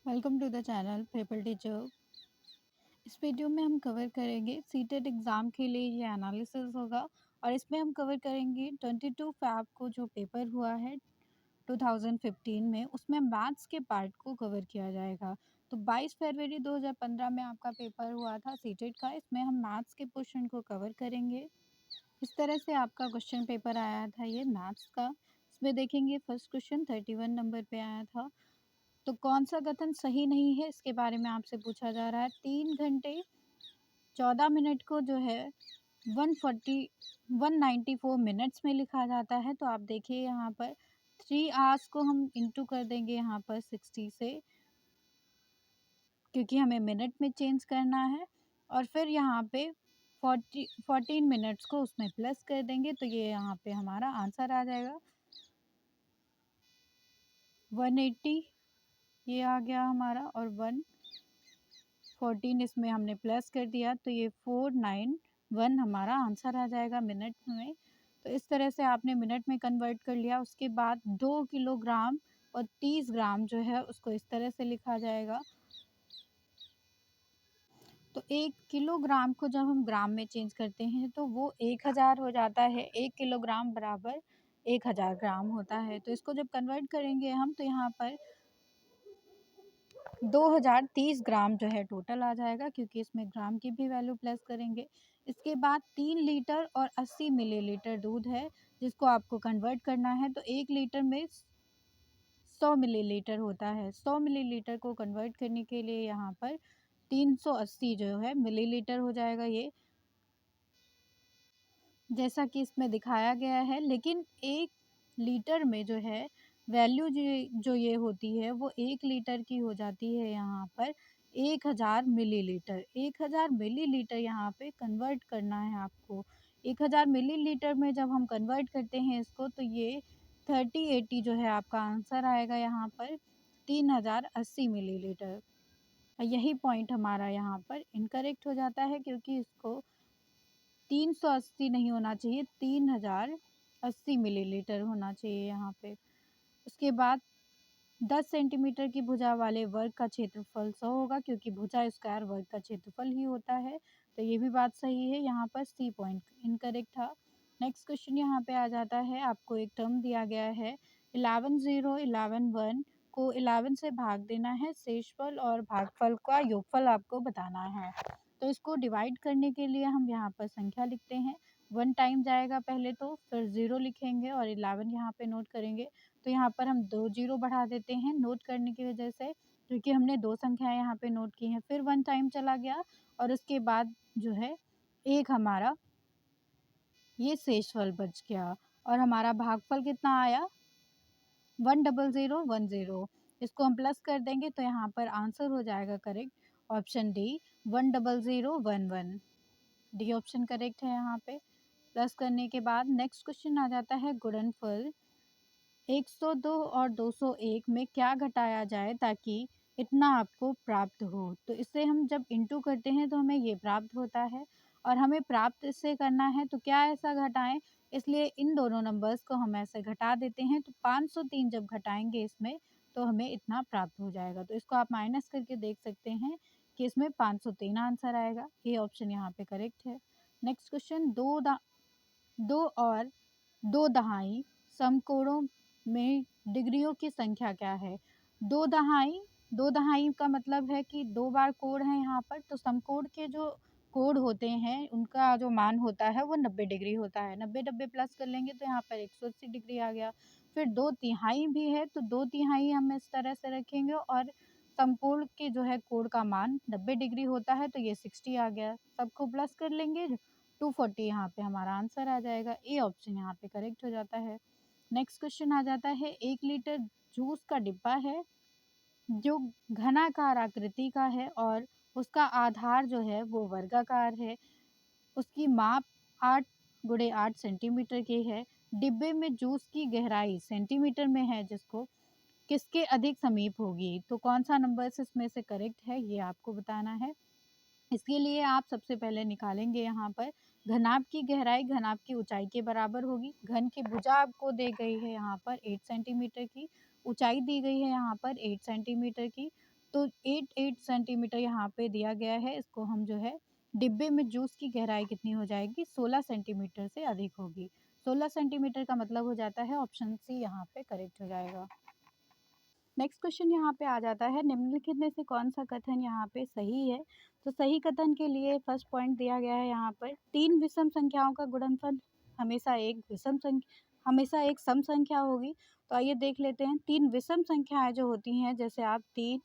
Welcome to the channel paper teacher. इस video में हम कवर करेंगे सीटेट एग्ज़ाम के लिए ये एनालिसिस होगा और इसमें हम कवर करेंगे 22 फैब को जो पेपर हुआ है 2015 में, उसमें मैथ्स के पार्ट को कवर किया जाएगा। तो 22 फरवरी 2015 में आपका पेपर हुआ था सीटेट का। इसमें हम मैथ्स के क्वेश्चन को कवर करेंगे। इस तरह से आपका क्वेश्चन पेपर आया था ये मैथ्स का। इसमें देखेंगे फर्स्ट क्वेश्चन 31 नंबर पे आया था। तो कौन सा कथन सही नहीं है इसके बारे में आपसे पूछा जा रहा है। 3 घंटे 14 मिनट को जो है 194 मिनट्स में लिखा जाता है। तो आप देखिए यहाँ पर 3 आवर्स को हम इंटू कर देंगे यहाँ पर 60 से, क्योंकि हमें मिनट में चेंज करना है। और फिर यहाँ पे 14 मिनट्स को उसमें प्लस कर देंगे, तो ये यहाँ पे हमारा आंसर आ जाएगा 180। ये आ गया हमारा, और 114 इसमें हमने प्लस कर दिया, तो ये 491 हमारा आंसर आ जाएगा मिनट में। तो इस तरह से आपने मिनट में कन्वर्ट कर लिया। उसके बाद 2 किलोग्राम और 30 ग्राम जो है उसको इस तरह से लिखा जाएगा। तो 1 किलोग्राम को जब हम ग्राम में चेंज करते हैं तो वो 1000 हो जाता है। 1 किलोग्राम बराबर 1000 ग्राम होता है। तो इसको जब कन्वर्ट करेंगे हम, तो यहाँ पर 2030 ग्राम जो है टोटल आ जाएगा, क्योंकि इसमें ग्राम की भी वैल्यू प्लस करेंगे। इसके बाद 3 लीटर और 80 मिलीलीटर दूध है, जिसको आपको कन्वर्ट करना है। तो 1 लीटर में 100 मिलीलीटर होता है। 100 मिलीलीटर को कन्वर्ट करने के लिए यहाँ पर 380 जो है मिलीलीटर हो जाएगा ये, जैसा कि इसमें दिखाया गया है। लेकिन 1 लीटर में जो है वैल्यू जो ये होती है वो 1 लीटर की हो जाती है यहाँ पर 1000 मिलीलीटर। 1000 मिलीलीटर यहाँ पे कन्वर्ट करना है आपको। 1000 मिलीलीटर में जब हम कन्वर्ट करते हैं इसको, तो ये 3080 जो है आपका आंसर आएगा यहाँ पर 3080 मिलीलीटर। यही पॉइंट हमारा यहाँ पर इनकरेक्ट हो जाता है, क्योंकि इसको 380 नहीं होना चाहिए, 3080 मिलीलीटर होना चाहिए यहाँ पे। उसके बाद 10 सेंटीमीटर की भुजा वाले वर्ग का क्षेत्रफल 100 होगा, क्योंकि भुजा स्क्वायर वर्ग का क्षेत्रफल ही होता है। तो ये भी बात सही है, यहाँ पर सी पॉइंट इनकरेक्ट था। नेक्स्ट क्वेश्चन यहाँ पे आ जाता है। आपको एक टर्म दिया गया है 11 0 11 1 को 11 से भाग देना है। शेषफल और भागफल का योगफल आपको बताना है। तो इसको डिवाइड करने के लिए हम यहाँ पर संख्या लिखते हैं। 1 टाइम जाएगा पहले, तो फिर 0 लिखेंगे और 11 यहाँ पे नोट करेंगे। तो यहाँ पर हम 2 0 बढ़ा देते हैं नोट करने की वजह से, क्योंकि हमने 2 संख्याएं यहाँ पे नोट की हैं। फिर 1 टाइम चला गया, और उसके बाद जो है एक हमारा ये शेषफल बच गया, और हमारा भागफल कितना आया 10010। इसको हम प्लस कर देंगे, तो यहाँ पर आंसर हो जाएगा correct option D 10011। D option correct है यहाँ पे। प्लस करने के बाद नेक्स्ट क्वेश्चन आ जाता है गुणनफल 102 और 201 में क्या घटाया जाए ताकि इतना आपको प्राप्त हो। तो इसे हम जब इंटू करते हैं तो हमें ये प्राप्त होता है, और हमें प्राप्त इससे करना है तो क्या ऐसा घटाएं, इसलिए इन दोनों नंबर्स को हम ऐसे घटा देते हैं। तो 503 जब घटाएंगे इसमें, तो हमें इतना प्राप्त हो जाएगा। तो इसको आप माइनस करके देख सकते हैं कि इसमें 503 आंसर आएगा। ये ऑप्शन यहाँ पे करेक्ट है। नेक्स्ट क्वेश्चन, दो और दो दहाई समकोणों में डिग्रियों की संख्या क्या है। दो दहाई का मतलब है कि 2 बार कोण है यहाँ पर। तो समकोण के जो कोण होते हैं उनका जो मान होता है वो 90 डिग्री होता है। 90 प्लस कर लेंगे तो यहाँ पर 180 डिग्री आ गया। फिर 2 तिहाई भी है, तो 2 तिहाई हम इस तरह से रखेंगे, और समकोण के जो है कोण का मान 90 डिग्री होता है, तो ये 60 आ गया। सबको प्लस कर लेंगे, 240 यहाँ पे हमारा आंसर आ जाएगा। ए ऑप्शन यहाँ पे करेक्ट हो जाता है। नेक्स्ट क्वेश्चन आ जाता है 1 लीटर जूस का डिब्बा है जो घनाकार आकृति का है, और उसका आधार जो है वो वर्गाकार है। उसकी माप 8 गुणे 8 सेंटीमीटर की है। डिब्बे में जूस की गहराई सेंटीमीटर में है, जिसको किसके अधिक समीप होगी। तो कौन सा नंबर इसमें से करेक्ट है ये आपको बताना है। इसके लिए आप सबसे पहले निकालेंगे यहाँ पर घनाभ की गहराई घनाभ की ऊंचाई के बराबर होगी। घन की भुजा आपको दी गई है यहाँ पर 8 सेंटीमीटर की, ऊंचाई दी गई है यहाँ पर 8 सेंटीमीटर की। तो 8 सेंटीमीटर यहाँ पे दिया गया है, इसको हम जो है डिब्बे में जूस की गहराई कितनी हो जाएगी, 16 सेंटीमीटर से अधिक होगी। 16 सेंटीमीटर का मतलब हो जाता है ऑप्शन सी यहाँ पे करेक्ट हो जाएगा। नेक्स्ट क्वेश्चन यहाँ पे आ जाता है, निम्नलिखित में से कौन सा कथन यहाँ पे सही है। तो सही कथन के लिए फर्स्ट पॉइंट दिया गया है यहाँ पर, 3 विषम संख्याओं का गुणनफल हमेशा एक सम संख्या होगी। तो आइए देख लेते हैं, 3 विषम संख्याएं जो होती हैं, जैसे आप 3,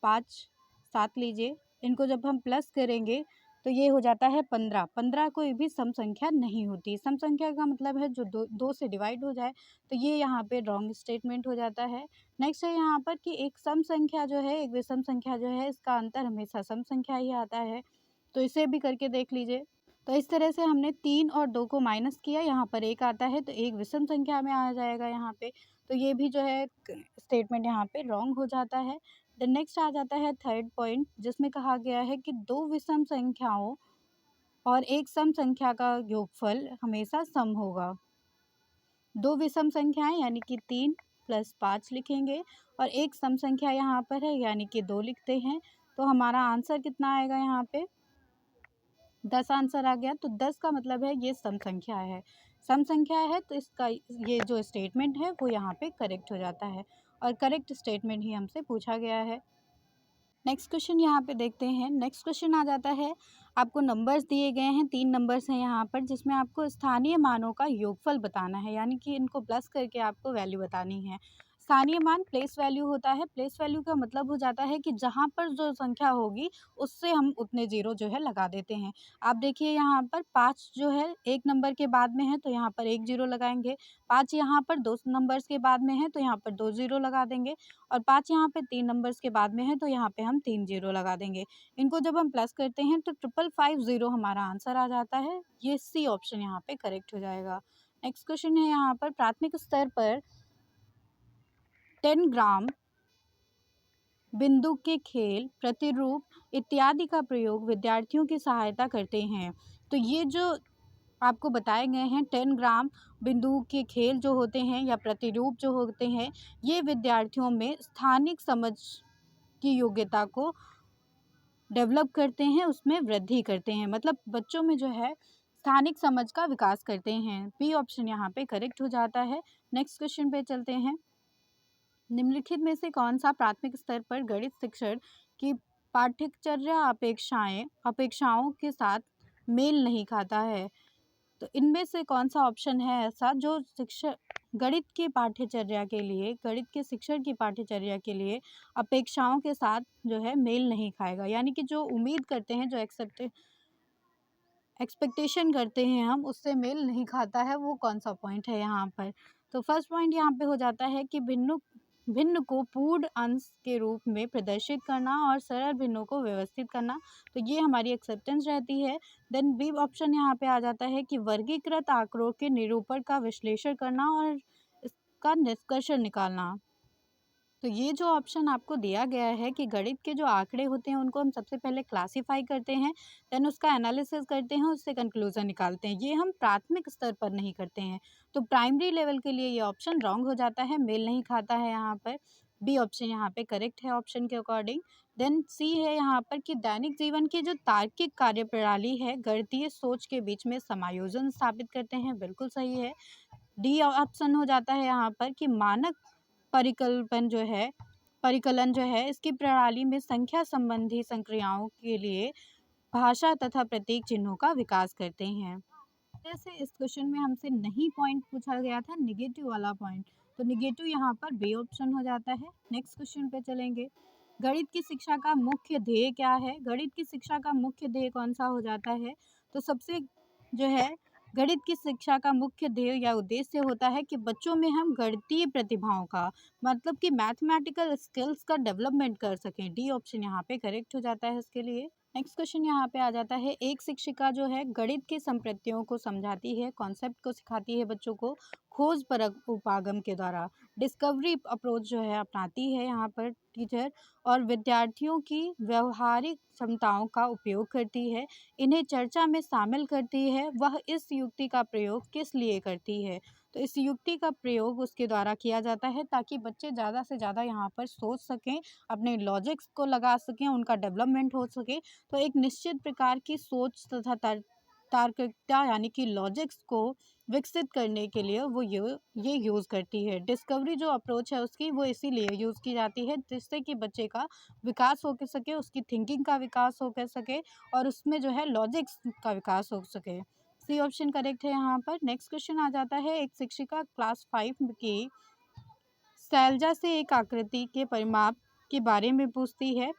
5, 7 लीजिए, इनको जब हम प्लस करेंगे तो ये हो जाता है 15। 15 कोई भी सम संख्या नहीं होती। सम संख्या का मतलब है जो दो से डिवाइड हो जाए, तो ये यहाँ पे रॉन्ग स्टेटमेंट हो जाता है। नेक्स्ट है यहाँ पर कि एक सम संख्या जो है, एक विषम संख्या जो है, इसका अंतर हमेशा सम संख्या ही आता है। तो इसे भी करके देख लीजिए। तो इस तरह से हमने 3 और 2 को माइनस किया, यहाँ पर 1 आता है, तो एक विषम संख्या में आ जाएगा यहाँ पे। तो ये भी जो है स्टेटमेंट यहाँ पे रॉन्ग हो जाता है। द नेक्स्ट आ जाता है थर्ड पॉइंट, जिसमें कहा गया है कि 2 विषम संख्याओं और एक सम संख्या का योगफल हमेशा सम होगा। 2 विषम संख्याएं यानी कि 3 + 5 लिखेंगे और एक सम संख्या यहाँ पर है यानी कि 2 लिखते हैं। तो हमारा आंसर कितना आएगा यहाँ पे, 10 आंसर आ गया। तो 10 का मतलब है ये सम संख्या है। सम संख्या है तो इसका ये जो स्टेटमेंट है वो यहाँ पे करेक्ट हो जाता है, और करेक्ट स्टेटमेंट ही हमसे पूछा गया है। नेक्स्ट क्वेश्चन यहाँ पे देखते हैं। नेक्स्ट क्वेश्चन आ जाता है, आपको नंबर्स दिए गए हैं, 3 नंबर्स हैं यहाँ पर, जिसमें आपको स्थानीय मानों का योगफल बताना है, यानी कि इनको प्लस करके आपको वैल्यू बतानी है। स्थानीय मान प्लेस वैल्यू होता है। प्लेस वैल्यू का मतलब हो जाता है कि जहाँ पर जो संख्या होगी उससे हम उतने ज़ीरो जो है लगा देते हैं। आप देखिए यहाँ पर 5 जो है एक नंबर के बाद में है, तो यहाँ पर 1 ज़ीरो लगाएंगे। 5 यहाँ पर 2 नंबर्स के बाद में है, तो यहाँ पर 2 ज़ीरो लगा देंगे। और 5 यहाँ पे 3 नंबर्स के बाद में है, तो यहाँ पे हम 3 ज़ीरो लगा देंगे। इनको जब हम प्लस करते हैं तो 555 हमारा आंसर आ जाता है। ये सी ऑप्शन यहाँ पे करेक्ट हो जाएगा। नेक्स्ट क्वेश्चन है यहाँ पर, प्राथमिक स्तर पर 10 ग्राम बिंदु के खेल, प्रतिरूप इत्यादि का प्रयोग विद्यार्थियों की सहायता करते हैं। तो ये जो आपको बताए गए हैं 10 ग्राम बिंदु के खेल जो होते हैं या प्रतिरूप जो होते हैं, ये विद्यार्थियों में स्थानिक समझ की योग्यता को डेवलप करते हैं, उसमें वृद्धि करते हैं, मतलब बच्चों में जो है स्थानिक समझ का विकास करते हैं। बी ऑप्शन यहाँ पे करेक्ट हो जाता है। नेक्स्ट क्वेश्चन पे चलते हैं। निम्नलिखित में से कौन सा प्राथमिक स्तर पर गणित शिक्षण की पाठ्यचर्या अपेक्षाओं के साथ मेल नहीं खाता है। तो इनमें से कौन सा ऑप्शन है ऐसा जो शिक्षक गणित के शिक्षण की पाठ्यचर्या के लिए अपेक्षाओं के साथ जो है मेल नहीं खाएगा, यानी कि जो उम्मीद करते हैं, जो एक्सपेक्टेशन करते हैं हम, उससे मेल नहीं खाता है, वो कौन सा पॉइंट है यहाँ पर। तो फर्स्ट पॉइंट यहाँ पे हो जाता है कि भिन्न को पूर्ण अंश के रूप में प्रदर्शित करना और सरल भिन्नों को व्यवस्थित करना, तो ये हमारी एक्सेप्टेंस रहती है। देन बी ऑप्शन यहाँ पे आ जाता है कि वर्गीकृत आंकड़ों के निरूपण का विश्लेषण करना और इसका निष्कर्ष निकालना। तो ये जो ऑप्शन आपको दिया गया है कि गणित के जो आंकड़े होते हैं उनको हम सबसे पहले क्लासीफाई करते हैं, देन उसका एनालिसिस करते हैं, उससे कंक्लूजन निकालते हैं, ये हम प्राथमिक स्तर पर नहीं करते हैं। तो प्राइमरी लेवल के लिए ये ऑप्शन रॉन्ग हो जाता है, मेल नहीं खाता है यहाँ पर। बी ऑप्शन यहाँ पे करेक्ट है ऑप्शन के अकॉर्डिंग। देन सी है यहाँ पर कि दैनिक जीवन की जो तार्किक कार्यप्रणाली है, गणितीय सोच के बीच में समायोजन स्थापित करते हैं, बिल्कुल सही है। डी ऑप्शन हो जाता है यहाँ पर कि मानक परिकलन जो है इसकी प्रणाली में संख्या संबंधी संक्रियाओं के लिए भाषा तथा प्रतीक चिन्हों का विकास करते हैं। जैसे इस क्वेश्चन में हमसे नहीं पॉइंट पूछा गया था, निगेटिव वाला पॉइंट, तो निगेटिव यहाँ पर बी ऑप्शन हो जाता है। नेक्स्ट क्वेश्चन पे चलेंगे। गणित की शिक्षा का मुख्य ध्येय क्या है। गणित की शिक्षा का मुख्य ध्येय कौन सा हो जाता है। तो सबसे जो है गणित की शिक्षा का मुख्य ध्येय या उद्देश्य होता है कि बच्चों में हम गणितीय प्रतिभाओं का, मतलब कि मैथमेटिकल स्किल्स का डेवलपमेंट कर सकें। डी ऑप्शन यहाँ पे करेक्ट हो जाता है इसके लिए। नेक्स्ट क्वेश्चन यहाँ पे आ जाता है, एक शिक्षिका जो है गणित की संप्रत्तियों को समझाती है, कॉन्सेप्ट को सिखाती है बच्चों को खोज परख उपागम के द्वारा, डिस्कवरी अप्रोच जो है अपनाती है यहाँ पर टीचर, और विद्यार्थियों की व्यवहारिक क्षमताओं का उपयोग करती है, इन्हें चर्चा में शामिल करती है, वह इस युक्ति का प्रयोग किस लिए करती है। तो इस युक्ति का प्रयोग उसके द्वारा किया जाता है ताकि बच्चे ज़्यादा से ज़्यादा यहाँ पर सोच सकें, अपने लॉजिक्स को लगा सकें, उनका डेवलपमेंट हो सके। तो एक निश्चित प्रकार की सोच तथा तार्किकता यानी कि लॉजिक्स को विकसित करने के लिए वो ये यूज़ करती है। डिस्कवरी जो अप्रोच है उसकी, वो इसीलिए यूज़ की जाती है जिससे कि बच्चे का विकास हो के सके, उसकी थिंकिंग का विकास हो के सके और उसमें जो है लॉजिक्स का विकास हो सके। सी ऑप्शन करेक्ट है यहाँ पर। नेक्स्ट क्वेश्चन आ जाता है, एक शिक्षिका क्लास 5 की शैलजा से एक आकृति के परिमाप के बारे में पूछती है।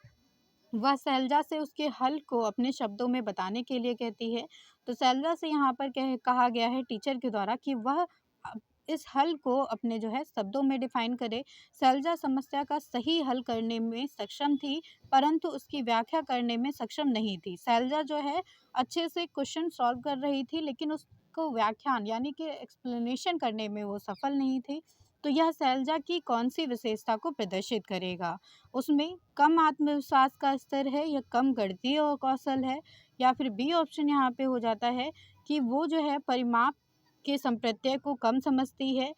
वह शैलजा से उसके हल को अपने शब्दों में बताने के लिए कहती है। तो शैलजा से यहाँ पर कहा गया है टीचर के द्वारा कि वह इस हल को अपने जो है शब्दों में डिफाइन करे। शैलजा समस्या का सही हल करने में सक्षम थी, परंतु उसकी व्याख्या करने में सक्षम नहीं थी। शैलजा जो है अच्छे से क्वेश्चन सॉल्व कर रही थी, लेकिन उसको व्याख्यान यानी कि एक्सप्लेनेशन करने में वो सफल नहीं थी। तो यह शैलजा की कौन सी विशेषता को प्रदर्शित करेगा? उसमें कम आत्मविश्वास का स्तर है या कम गणितीय कौशल है, या फिर बी ऑप्शन यहाँ पे हो जाता है कि वो जो है परिमाप के संप्रत्यय को कम समझती है,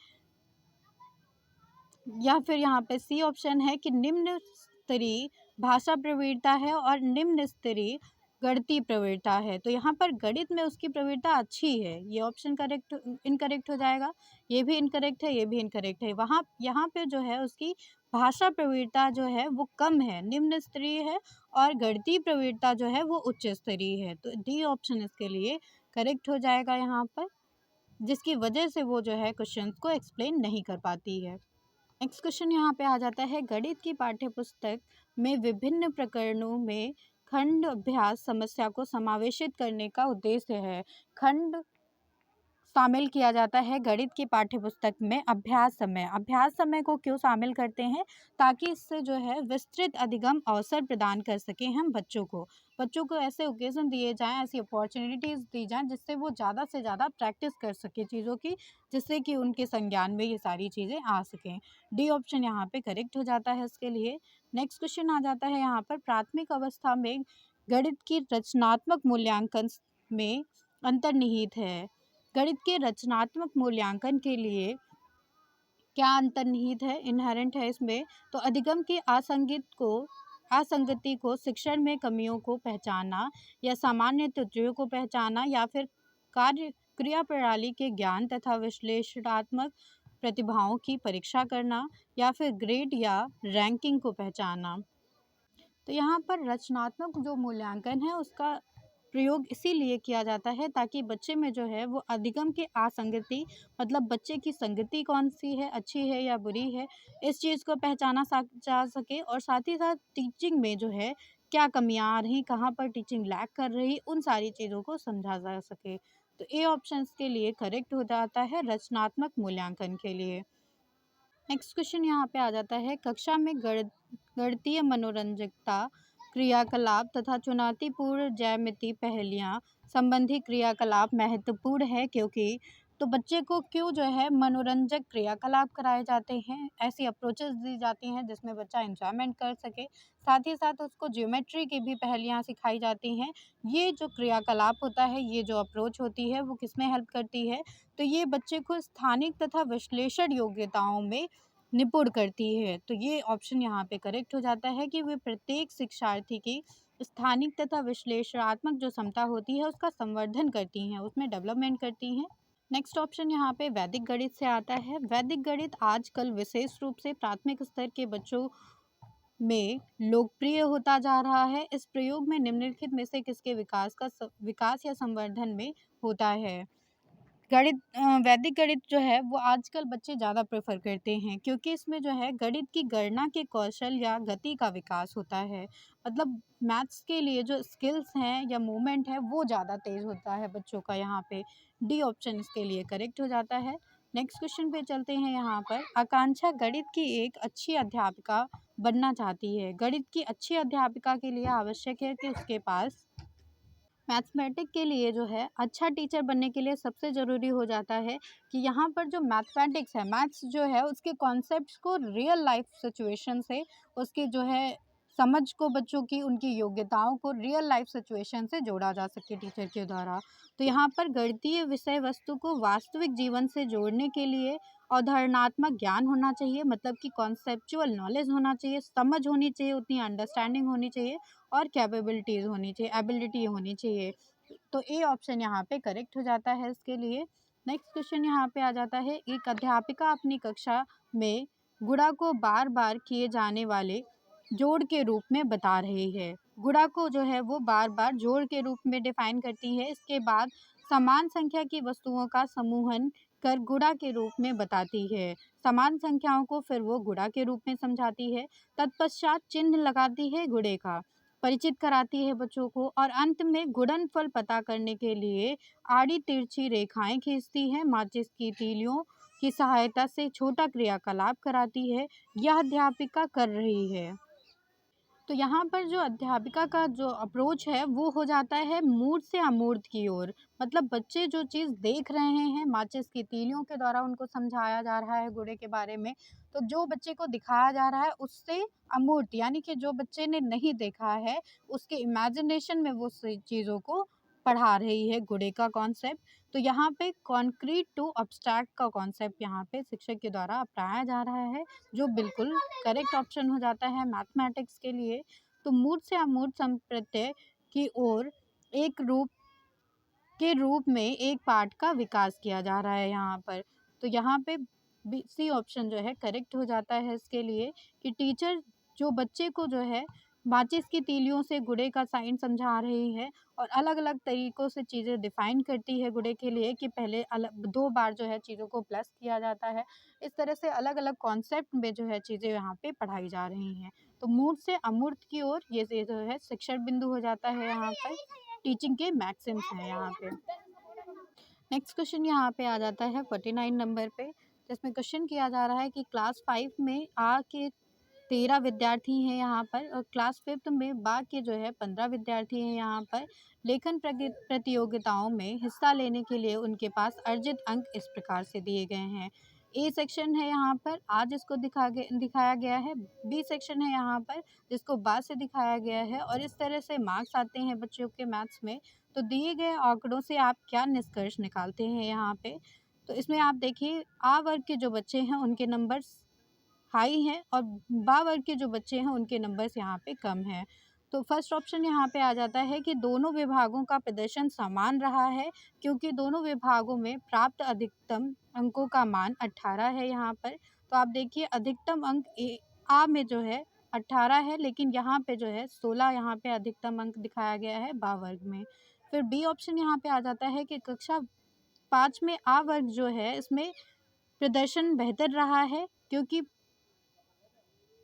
या फिर यहाँ पे सी ऑप्शन है कि निम्न स्तरीय भाषा प्रवीणता है और निम्न स्तरीय गणितीय प्रवीणता है। तो यहाँ पर गणित में उसकी प्रवीणता अच्छी है, ये ऑप्शन करेक्ट इनकरेक्ट हो जाएगा। ये भी इनकरेक्ट है, ये भी इनकरेक्ट है। वहाँ यहाँ पे जो है उसकी भाषा प्रवीणता जो है वो कम है, निम्न स्तरीय है, और गणितीय प्रवीणता जो है वो उच्च स्तरीय है। तो डी ऑप्शन इसके लिए करेक्ट हो जाएगा यहाँ पर, जिसकी वजह से वो जो है क्वेश्चन को एक्सप्लेन नहीं कर पाती है। नेक्स्ट क्वेश्चन यहाँ पे आ जाता है, गणित की पाठ्यपुस्तक में विभिन्न प्रकरणों में खंड अभ्यास समस्या को समावेशित करने का उद्देश्य है। खंड शामिल किया जाता है गणित की पाठ्यपुस्तक में अभ्यास समय को क्यों शामिल करते हैं? ताकि इससे जो है विस्तृत अधिगम अवसर प्रदान कर सकें हम बच्चों को ऐसे ओकेजन दिए जाएं, ऐसी अपॉर्चुनिटीज़ दी जाएं जिससे वो ज़्यादा से ज़्यादा प्रैक्टिस कर सके चीज़ों की, जिससे कि उनके संज्ञान में ये सारी चीज़ें आ सकें। डी ऑप्शन यहाँ पे करेक्ट हो जाता है इसके लिए। नेक्स्ट क्वेश्चन आ जाता है यहाँ पर, प्राथमिक अवस्था में गणित की रचनात्मक मूल्यांकन में अंतर्निहित है। गणित के रचनात्मक मूल्यांकन के लिए क्या अंतर्निहित है, इनहेरेंट है इसमें? तो अधिगम की असंगति को, शिक्षण में कमियों को पहचानना, या सामान्य त्रुटियों को पहचानना, या फिर क्रिया प्रणाली के ज्ञान तथा विश्लेषणात्मक प्रतिभाओं की परीक्षा करना, या फिर ग्रेड या रैंकिंग को पहचानना। तो यहाँ पर रचनात्मक जो मूल्यांकन है उसका प्रयोग इसीलिए किया जाता है ताकि बच्चे में जो है वो अधिगम की असंगति, मतलब बच्चे की संगति कौन सी है, अच्छी है या बुरी है, इस चीज़ को पहचाना जा सके, और साथ ही साथ टीचिंग में जो है क्या कमियां आ रही, कहाँ पर टीचिंग लैक कर रही, उन सारी चीज़ों को समझा जा सके। तो ए ऑप्शन के लिए करेक्ट हो जाता है रचनात्मक मूल्यांकन के लिए। नेक्स्ट क्वेश्चन यहाँ पे आ जाता है, कक्षा में गणितीय मनोरंजकता क्रियाकलाप तथा चुनौतीपूर्ण ज्यामिति पहेलियाँ संबंधी क्रियाकलाप महत्वपूर्ण है क्योंकि, तो बच्चे को क्यों जो है मनोरंजक क्रियाकलाप कराए जाते हैं, ऐसी अप्रोचेस दी जाती हैं जिसमें बच्चा एंजॉयमेंट कर सके, साथ ही साथ उसको ज्योमेट्री की भी पहेलियाँ सिखाई जाती हैं। ये जो क्रियाकलाप होता है, ये जो अप्रोच होती है वो किसमें हेल्प करती है? तो ये बच्चे को स्थानिक तथा विश्लेषण योग्यताओं में निपुण करती है। तो ये ऑप्शन यहाँ पे करेक्ट हो जाता है कि वे प्रत्येक शिक्षार्थी की स्थानिक तथा विश्लेषणात्मक जो क्षमता होती है उसका संवर्धन करती हैं, उसमें डेवलपमेंट करती हैं। नेक्स्ट ऑप्शन यहाँ पे वैदिक गणित से आता है। वैदिक गणित आजकल विशेष रूप से प्राथमिक स्तर के बच्चों में लोकप्रिय होता जा रहा है। इस प्रयोग में निम्नलिखित में से किसके विकास या संवर्धन में होता है? वैदिक गणित जो है वो आजकल बच्चे ज़्यादा प्रेफर करते हैं क्योंकि इसमें जो है गणित की गणना के कौशल या गति का विकास होता है। मतलब मैथ्स के लिए जो स्किल्स हैं या मूवमेंट है वो ज़्यादा तेज़ होता है बच्चों का। यहाँ पे डी ऑप्शन इसके लिए करेक्ट हो जाता है। नेक्स्ट क्वेश्चन पे चलते हैं। यहाँ पर आकांक्षा गणित की एक अच्छी अध्यापिका बनना चाहती है। गणित की अच्छी अध्यापिका के लिए आवश्यक है कि उसके पास मैथमेटिक के लिए जो है अच्छा टीचर बनने के लिए सबसे ज़रूरी हो जाता है कि यहाँ पर जो मैथमेटिक्स है, मैथ्स जो है उसके कॉन्सेप्ट्स को रियल लाइफ सिचुएशन से उसके जो है समझ को बच्चों की उनकी योग्यताओं को रियल लाइफ सिचुएशन से जोड़ा जा सके टीचर के द्वारा। तो यहाँ पर गणितीय विषय वस्तु को वास्तविक जीवन से जोड़ने के लिए अवधारणात्मक ज्ञान होना चाहिए, मतलब कि कॉन्सेप्चुअल नॉलेज होना चाहिए, समझ होनी चाहिए, उतनी अंडरस्टैंडिंग होनी चाहिए और कैपेबिलिटीज़ होनी चाहिए, एबिलिटी होनी चाहिए। तो ए ऑप्शन यहाँ पे करेक्ट हो जाता है इसके लिए। नेक्स्ट क्वेश्चन यहाँ पे आ जाता है, एक अध्यापिका अपनी कक्षा में गुणा को बार बार किए जाने वाले जोड़ के रूप में बता रही है। गुणा को जो है वो बार बार जोड़ के रूप में डिफाइन करती है। इसके बाद समान संख्या की वस्तुओं का समूहन कर गुणा के रूप में बताती है। समान संख्याओं को फिर वो गुणा के रूप में समझाती है। तत्पश्चात चिन्ह लगाती है गुणे का, परिचित कराती है बच्चों को, और अंत में गुणनफल पता करने के लिए आड़ी तिरछी रेखाएं खींचती है। माचिस की तीलियों की सहायता से छोटा क्रियाकलाप कराती है। यह अध्यापिका कर रही है। तो यहाँ पर जो अध्यापिका का जो अप्रोच है वो हो जाता है मूर्त से अमूर्त की ओर। मतलब बच्चे जो चीज़ देख रहे हैं, माचिस की तीलियों के द्वारा उनको समझाया जा रहा है गुणे के बारे में, तो जो बच्चे को दिखाया जा रहा है उससे अमूर्त, यानी कि जो बच्चे ने नहीं देखा है उसके इमेजिनेशन में वो चीज़ों को पढ़ा रही है गुणे का कॉन्सेप्ट। तो यहाँ पे कॉन्क्रीट टू अब्स्ट्रैक्ट का कॉन्सेप्ट यहाँ पे शिक्षक के द्वारा अपनाया जा रहा है, जो बिल्कुल करेक्ट ऑप्शन हो जाता है मैथमेटिक्स के लिए। तो मूर्त से अमूर्त संप्रत्यय की ओर एक रूप के रूप में एक पाठ का विकास किया जा रहा है यहाँ पर। तो यहाँ पे सी ऑप्शन जो है करेक्ट हो जाता है इसके लिए, कि टीचर जो बच्चे को जो है माचिस की तीलियों से गुणे का साइन समझा रही है और अलग अलग तरीक़ों से चीज़ें डिफ़ाइन करती है गुणे के लिए, कि पहले अलग 2 बार जो है चीज़ों को प्लस किया जाता है। इस तरह से अलग-अलग कॉन्सेप्ट में जो है चीज़ें यहाँ पे पढ़ाई जा रही हैं। तो मूर्त से अमूर्त की ओर ये जो है शिक्षण बिंदु हो जाता है यहाँ पर। टीचिंग के मैक्सिम्स हैं यहाँ पे। नेक्स्ट क्वेश्चन यहाँ पे आ जाता है 49 नंबर पे, जिसमें क्वेश्चन किया जा रहा है कि क्लास 5 में आ के 13 विद्यार्थी हैं यहाँ पर, और क्लास 5th में बा के जो है 15 विद्यार्थी हैं यहाँ पर। लेखन प्रतियोगिताओं में हिस्सा लेने के लिए उनके पास अर्जित अंक इस प्रकार से दिए गए हैं। ए सेक्शन है यहाँ पर, आज इसको दिखाया गया है। बी सेक्शन है यहाँ पर, जिसको बा से दिखाया गया है, और इस तरह से मार्क्स आते हैं बच्चों के मैथ्स में। तो दिए गए आंकड़ों से आप क्या निष्कर्ष निकालते हैं यहाँ पे? तो इसमें आप देखिए, आ वर्ग के जो बच्चे हैं उनके नंबर्स हाई हैं, और बा वर्ग के जो बच्चे हैं उनके नंबर्स यहाँ पे कम हैं। तो फर्स्ट ऑप्शन यहाँ पे आ जाता है कि दोनों विभागों का प्रदर्शन समान रहा है, क्योंकि दोनों विभागों में प्राप्त अधिकतम अंकों का मान 18 है यहाँ पर। तो आप देखिए, अधिकतम अंक आ में जो है 18 है, लेकिन यहाँ पे जो है 16 यहाँ पे अधिकतम अंक दिखाया गया है बा वर्ग में। फिर बी ऑप्शन यहाँ पे आ जाता है कि कक्षा 5 में आ वर्ग जो है इसमें प्रदर्शन बेहतर रहा है, क्योंकि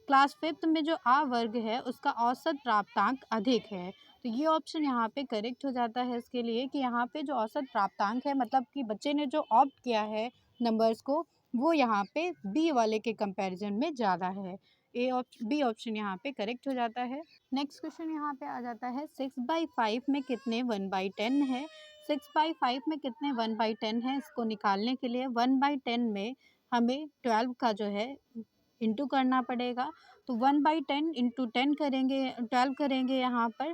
क्लास 5th में जो आ वर्ग है उसका औसत प्राप्तांक अधिक है। तो ये ऑप्शन यहाँ पे करेक्ट हो जाता है इसके लिए, कि यहाँ पे जो औसत प्राप्तांक है, मतलब कि बच्चे ने जो ऑप्ट किया है नंबर्स को, वो यहाँ पे बी वाले के कंपैरिजन में ज़्यादा है। बी ऑप्शन यहाँ पे करेक्ट हो जाता है। नेक्स्ट क्वेश्चन यहाँ पे आ जाता है, 6/5 में कितने 1/10 है? 6/5 में कितने 1/10 है, इसको निकालने के लिए 1/10 में हमें 12 का जो है इंटू करना पड़ेगा। तो 1/10 इंटू 10 करेंगे, 12 करेंगे यहाँ पर।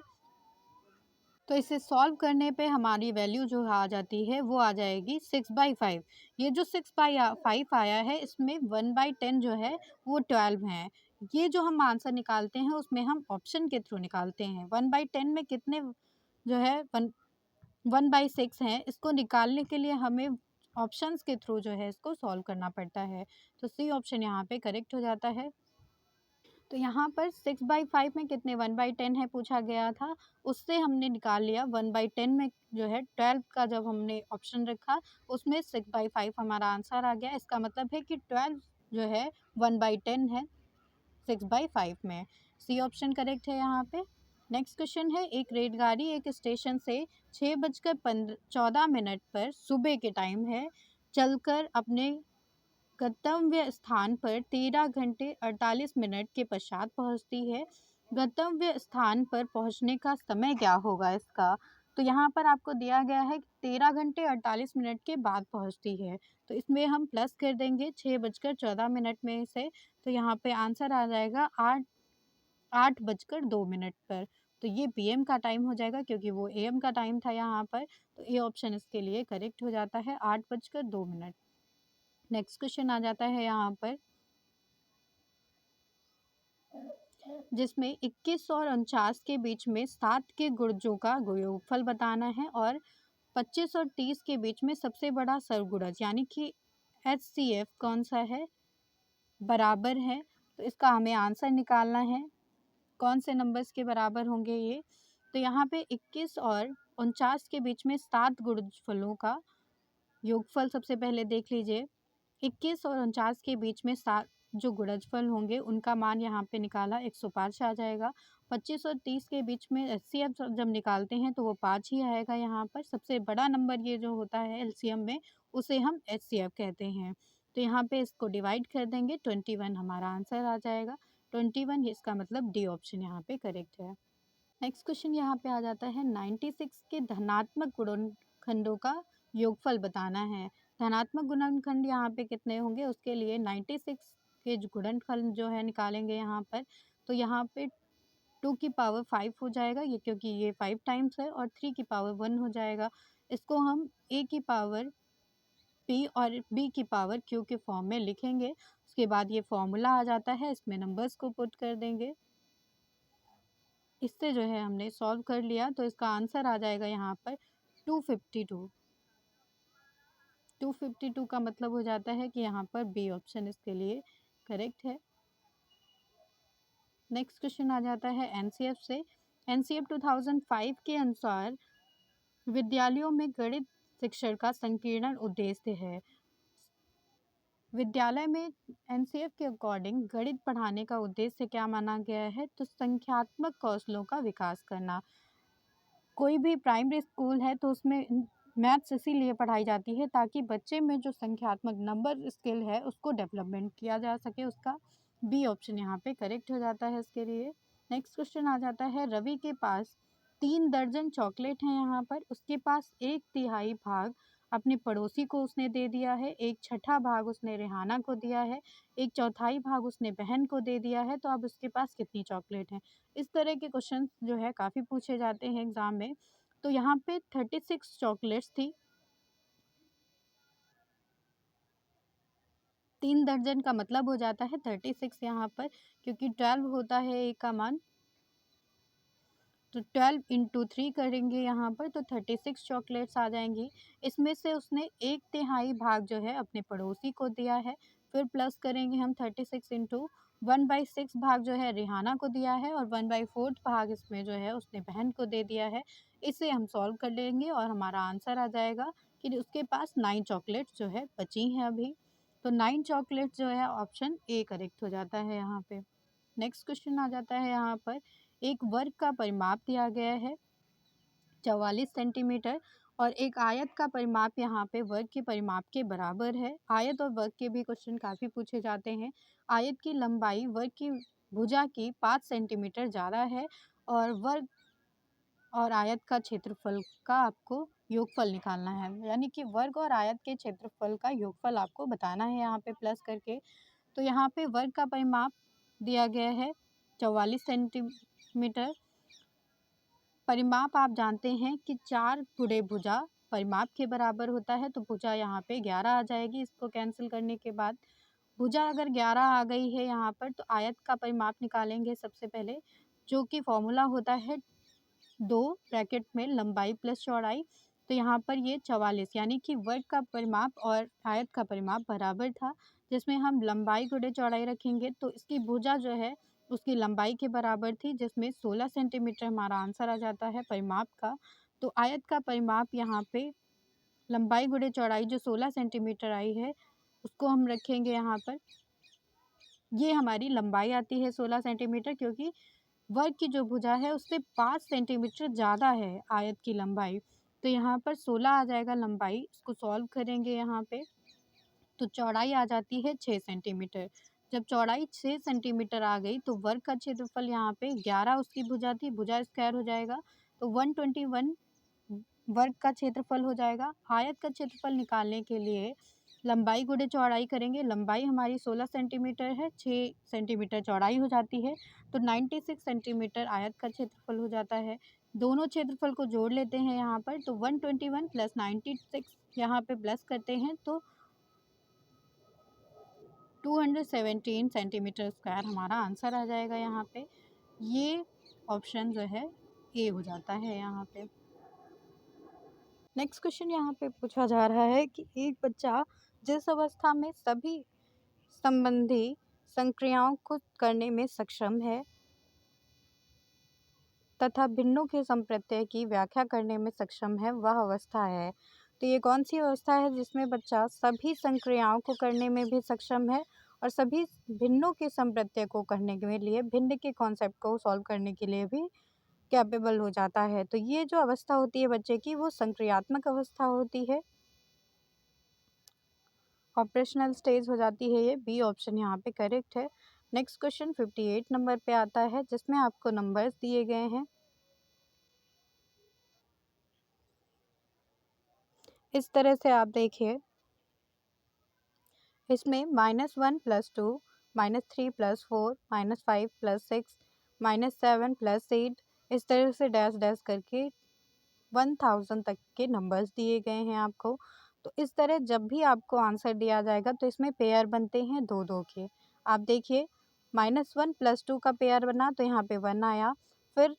तो इसे सॉल्व करने पे हमारी वैल्यू जो आ जाती है वो आ जाएगी 6/5। ये जो 6/5 आया है, इसमें 1/10 जो है वो 12 है। ये जो हम आंसर निकालते हैं उसमें हम ऑप्शन के थ्रू निकालते हैं। 1/10 में कितने जो है 1/6 हैं, इसको निकालने के लिए हमें ऑप्शंस के थ्रू जो है इसको सॉल्व करना पड़ता है। तो सी ऑप्शन यहाँ पे करेक्ट हो जाता है। तो यहाँ पर 6/5 में कितने 1/10 है पूछा गया था, उससे हमने निकाल लिया 1/10 में जो है 12 का जब हमने ऑप्शन रखा, उसमें 6/5 हमारा आंसर आ गया। इसका मतलब है कि 12 जो है 1/10 है 6/5 में। सी ऑप्शन करेक्ट है यहाँ पे। नेक्स्ट क्वेश्चन है, एक रेलगाड़ी एक स्टेशन से 6:14 पर सुबह के टाइम है चलकर अपने गंतव्य स्थान पर 13 घंटे 48 मिनट के पश्चात पहुंचती है। गंतव्य स्थान पर पहुंचने का समय क्या होगा इसका? तो यहाँ पर आपको दिया गया है कि 13 घंटे 48 मिनट के बाद पहुंचती है। तो इसमें हम प्लस कर देंगे 6:14 में से। तो यहाँ पे आंसर आ जाएगा 8:02 पर। तो ये पीएम का टाइम हो जाएगा क्योंकि वो एएम का टाइम था यहाँ पर। तो ए ऑप्शन इसके लिए करेक्ट हो जाता है 8:02। नेक्स्ट क्वेश्चन आ जाता है यहाँ पर, जिसमें 21 और 49 के बीच में 7 के गुणजों का गुणनफल बताना है और 25 और 30 के बीच में सबसे बड़ा सरगुणज यानी कि HCF कौन सा है, बराबर है। तो इसका हमें आंसर निकालना है, कौन से नंबर्स के बराबर होंगे ये। तो यहाँ पे 21 और 49 के बीच में 7 गुणजफलों का योगफल सबसे पहले देख लीजिए। 21 और 49 के बीच में 7 जो गुणजफल होंगे उनका मान यहाँ पे निकाला 105 आ जाएगा। 25 और 30 के बीच में एचसीएफ जब निकालते हैं तो वो 5 ही आएगा। यहाँ पर सबसे बड़ा नंबर ये जो होता है एलसीएम में उसे हम एचसीएफ कहते हैं। तो यहाँ पे इसको डिवाइड कर देंगे, 21 हमारा आंसर आ जाएगा। 21 इसका मतलब डी ऑप्शन यहाँ पे करेक्ट है। नेक्स्ट क्वेश्चन यहाँ पे आ जाता है 96 के धनात्मक गुणनखंडों का योगफल बताना है। धनात्मक गुणनखंड यहाँ पे कितने होंगे उसके लिए 96 के गुणनफल जो है निकालेंगे यहाँ पर। तो यहाँ पे 2 की पावर 5 हो जाएगा ये, क्योंकि ये 5 टाइम्स है, और 3 की पावर 1 हो जाएगा। इसको हम a की पावर p और b की पावर q के फॉर्म में लिखेंगे। उसके बाद ये फॉर्मूला आ जाता है, इसमें नंबर्स को पुट कर देंगे। इससे जो है हमने सॉल्व कर लिया तो इसका आंसर आ जाएगा यहाँ पर 252। 252 का मतलब हो जाता है कि यहाँ पर बी ऑप्शन इसके लिए करेक्ट है। नेक्स्ट क्वेश्चन आ जाता है एनसीएफ से। एनसीएफ 2005 के अनुसार विद्यालयों में गणित शिक्षण का संकीर्ण उद्देश्य है। विद्यालय में एनसीएफ के अकॉर्डिंग गणित पढ़ाने का उद्देश्य क्या माना गया है, तो संख्यात्मक कौशलों का विकास करना। कोई भी प्राइमरी स्कूल है तो उसमें मैथ्स इसीलिए पढ़ाई जाती है ताकि बच्चे में जो संख्यात्मक नंबर स्किल है उसको डेवलपमेंट किया जा सके। उसका बी ऑप्शन यहाँ पे करेक्ट हो जाता है इसके लिए। नेक्स्ट क्वेश्चन आ जाता है, रवि के पास 3 दर्जन चॉकलेट हैं यहाँ पर। उसके पास 1/3 भाग अपने पड़ोसी को उसने दे दिया है, 1/6 भाग उसने रेहाना को दिया है, 1/4 भाग उसने बहन को दे दिया है। तो अब उसके पास कितनी चॉकलेट हैं। इस तरह के क्वेश्चन जो है काफ़ी पूछे जाते हैं एग्जाम में। तो यहाँ पे 36 चॉकलेट्स थी। 3 दर्जन का मतलब हो जाता है 36 यहाँ पर, क्योंकि 12 होता है एक का मान। तो 12 इंटू 3 करेंगे यहाँ पर तो 36 चॉकलेट्स आ जाएंगी। इसमें से उसने 1/3 भाग जो है अपने पड़ोसी को दिया है। फिर प्लस करेंगे हम 36 इंटू 1/6 भाग जो है रिहाना को दिया है, और 1/4 भाग इसमें जो है उसने बहन को दे दिया है। इसे हम सॉल्व कर लेंगे और हमारा आंसर आ जाएगा कि उसके पास 9 चॉकलेट्स जो है बची हैं अभी। तो 9 चॉकलेट्स जो है ऑप्शन ए करेक्ट हो जाता है यहाँ पे। नेक्स्ट क्वेश्चन आ जाता है यहाँ पर, एक वर्ग का परिमाप दिया गया है 44 सेंटीमीटर, और एक आयत का परिमाप यहाँ पे वर्ग के परिमाप के बराबर है। आयत और वर्ग के भी क्वेश्चन काफ़ी पूछे जाते हैं। आयत की लंबाई वर्ग की भुजा की 5 सेंटीमीटर ज़्यादा है, और वर्ग और आयत का क्षेत्रफल का आपको योगफल निकालना है, यानी कि वर्ग और आयत के क्षेत्रफल का योगफल आपको बताना है यहाँ पे प्लस करके। तो यहाँ पे वर्ग का परिमाप दिया गया है 44 सेंटीमीटर। परिमाप आप जानते हैं कि 4 गुणे भुजा परिमाप के बराबर होता है। तो भुजा यहाँ पे 11 आ जाएगी। इसको कैंसिल करने के बाद भुजा अगर 11 आ गई है यहाँ पर, तो आयत का परिमाप निकालेंगे सबसे पहले, जो कि फॉर्मूला होता है 2 ब्रैकेट में लंबाई प्लस चौड़ाई। तो यहाँ पर ये 44, यानी कि वर्ग का परिमाप और आयत का परिमाप बराबर था, जिसमें हम लंबाई गुणे चौड़ाई रखेंगे तो इसकी भुजा जो है उसकी लंबाई के बराबर थी, जिसमें 16 सेंटीमीटर हमारा आंसर आ जाता है परिमाप का। तो आयत का परिमाप यहाँ पे लंबाई गुणे चौड़ाई जो 16 सेंटीमीटर आई है उसको हम रखेंगे यहाँ पर। ये हमारी लंबाई आती है 16 सेंटीमीटर, क्योंकि वर्ग की जो भुजा है उससे 5 सेंटीमीटर ज़्यादा है आयत की लंबाई। तो यहाँ पर 16 आ जाएगा लंबाई। इसको सॉल्व करेंगे यहाँ पे तो चौड़ाई आ जाती है 6 सेंटीमीटर। जब चौड़ाई 6 सेंटीमीटर आ गई तो वर्ग का क्षेत्रफल यहाँ पे 11 उसकी भुजा थी, भुजा स्क्वायर हो जाएगा तो 121 वर्ग का क्षेत्रफल हो जाएगा। आयत का क्षेत्रफल निकालने के लिए लंबाई गुणे चौड़ाई करेंगे, लंबाई हमारी 16 सेंटीमीटर है, 6 सेंटीमीटर चौड़ाई हो जाती है, तो 96 सेंटीमीटर आयत का क्षेत्रफल हो जाता है। दोनों क्षेत्रफल को जोड़ लेते हैं यहाँ पर, तो 121 प्लस 96 यहाँ पे प्लस करते हैं तो 217 सेंटीमीटर स्क्वायर हमारा आंसर आ जाएगा यहाँ पे। ये ऑप्शन जो है ए हो जाता है यहाँ पे। नेक्स्ट क्वेश्चन यहाँ पे पूछा जा रहा है कि एक बच्चा जिस अवस्था में सभी संबंधी संक्रियाओं को करने में सक्षम है तथा भिन्नों के संप्रत्यय की व्याख्या करने में सक्षम है, वह अवस्था है। तो ये कौन सी अवस्था है जिसमें बच्चा सभी संक्रियाओं को करने में भी सक्षम है और सभी भिन्नों के संप्रत्यय को करने के लिए, भिन्न के कॉन्सेप्ट को सॉल्व करने के लिए भी कैपेबल हो जाता है। तो ये जो अवस्था होती है बच्चे की, वो संक्रियात्मक अवस्था होती है, ऑपरेशनल स्टेज हो जाती है ये। बी ऑप्शन यहाँ पे करेक्ट है। नेक्स्ट क्वेश्चन 58 नंबर पे आता है, जिसमें आपको नंबर्स दिए गए हैं। इस तरह से आप देखिए, इसमें -1 + 2, -3 + 4, -5 + 6, -7 + 8, इस तरह से डैश डैश करके 1000 तक के नंबर्स दिए गए हैं आपको। तो इस तरह जब भी आपको आंसर दिया जाएगा तो इसमें पेयर बनते हैं दो दो के। आप देखिए, -1 + 2 का पेयर बना तो यहाँ पे 1 आया, फिर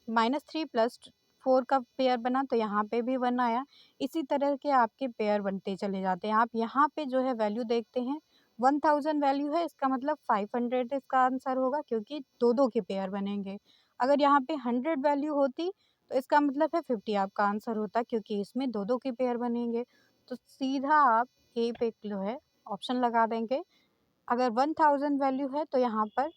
-3 + 4 का पेयर बना तो यहाँ पे भी 1 आया। इसी तरह के आपके पेयर बनते चले जाते हैं। आप यहाँ पे जो है वैल्यू देखते हैं, 1000 वैल्यू है, इसका मतलब 500 इसका आंसर होगा, क्योंकि दो दो के पेयर बनेंगे। अगर यहाँ पे 100 वैल्यू होती तो इसका मतलब है 50 आपका आंसर होता, क्योंकि इसमें दो दो के पेयर बनेंगे। तो सीधा आप ए पे जो है ऑप्शन लगा देंगे। अगर 1000 वैल्यू है तो यहाँ पर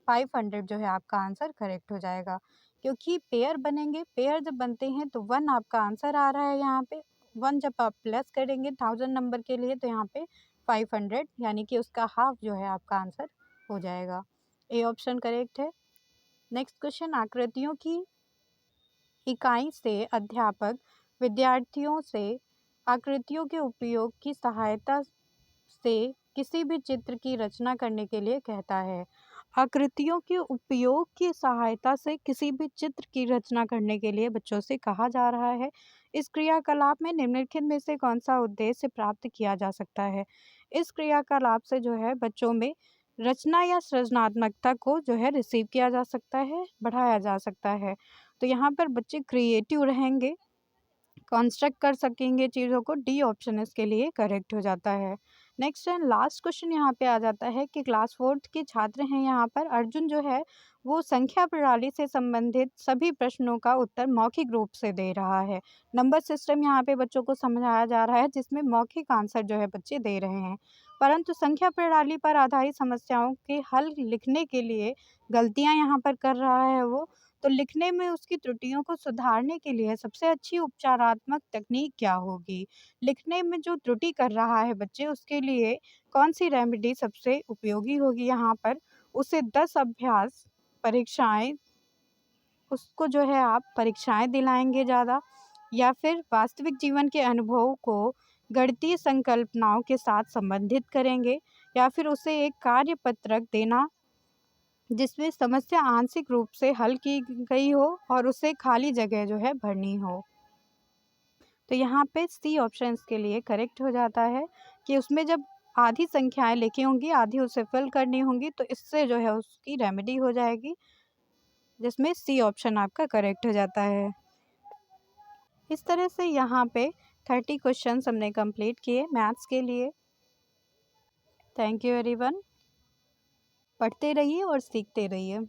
500 जो है आपका आंसर करेक्ट हो जाएगा, क्योंकि पेयर बनेंगे। पेयर जब बनते हैं तो 1 आपका आंसर आ रहा है यहाँ पे। 1 जब आप प्लस करेंगे 1000 नंबर के लिए तो यहाँ पे 500, यानी कि उसका हाफ जो है आपका आंसर हो जाएगा। ए ऑप्शन करेक्ट है। नेक्स्ट क्वेश्चन, आकृतियों की इकाई से अध्यापक विद्यार्थियों से आकृतियों के उपयोग की सहायता से किसी भी चित्र की रचना करने के लिए कहता है। आकृतियों के उपयोग की सहायता से किसी भी चित्र की रचना करने के लिए बच्चों से कहा जा रहा है। इस क्रियाकलाप में निम्नलिखित में से कौन सा उद्देश्य प्राप्त किया जा सकता है। इस क्रियाकलाप से जो है बच्चों में रचना या सृजनात्मकता को जो है रिसीव किया जा सकता है, बढ़ाया जा सकता है। तो यहाँ पर बच्चे क्रिएटिव रहेंगे, कंस्ट्रक्ट कर सकेंगे चीज़ों को। डी ऑप्शन इसके लिए करेक्ट हो जाता है। नेक्स्ट एंड लास्ट क्वेश्चन यहाँ पे आ जाता है कि क्लास 4th के छात्र हैं यहाँ पर। अर्जुन जो है वो संख्या प्रणाली से संबंधित सभी प्रश्नों का उत्तर मौखिक रूप से दे रहा है। नंबर सिस्टम यहाँ पे बच्चों को समझाया जा रहा है, जिसमें मौखिक आंसर जो है बच्चे दे रहे हैं, परंतु संख्या प्रणाली पर आधारित समस्याओं के हल लिखने के लिए गलतियाँ यहाँ पर कर रहा है वो। तो लिखने में उसकी त्रुटियों को सुधारने के लिए सबसे अच्छी उपचारात्मक तकनीक क्या होगी? लिखने में जो त्रुटि कर रहा है बच्चे, उसके लिए कौन-सी रेमेडी सबसे उपयोगी होगी यहाँ पर? उसे 10 अभ्यास परीक्षाएँ, उसको जो है आप परीक्षाएँ दिलाएँगे ज़्यादा, या फिर वास्तविक जीवन के अनुभवों को गणितीय संकल्पनाओं के साथ संबंधित करेंगे, या फिर उसे एक कार्यपत्रक देना जिसमें समस्या आंशिक रूप से हल की गई हो और उसे खाली जगह जो है भरनी हो। तो यहाँ पे सी ऑप्शन के लिए करेक्ट हो जाता है कि उसमें जब आधी संख्याएं लिखी होंगी, आधी उसे फिल करनी होंगी, तो इससे जो है उसकी रेमेडी हो जाएगी, जिसमें सी ऑप्शन आपका करेक्ट हो जाता है। इस तरह से यहाँ पे 30 क्वेश्चन हमने कंप्लीट किए मैथ्स के लिए। Thank you everyone. पढ़ते रहिए और सीखते रहिए।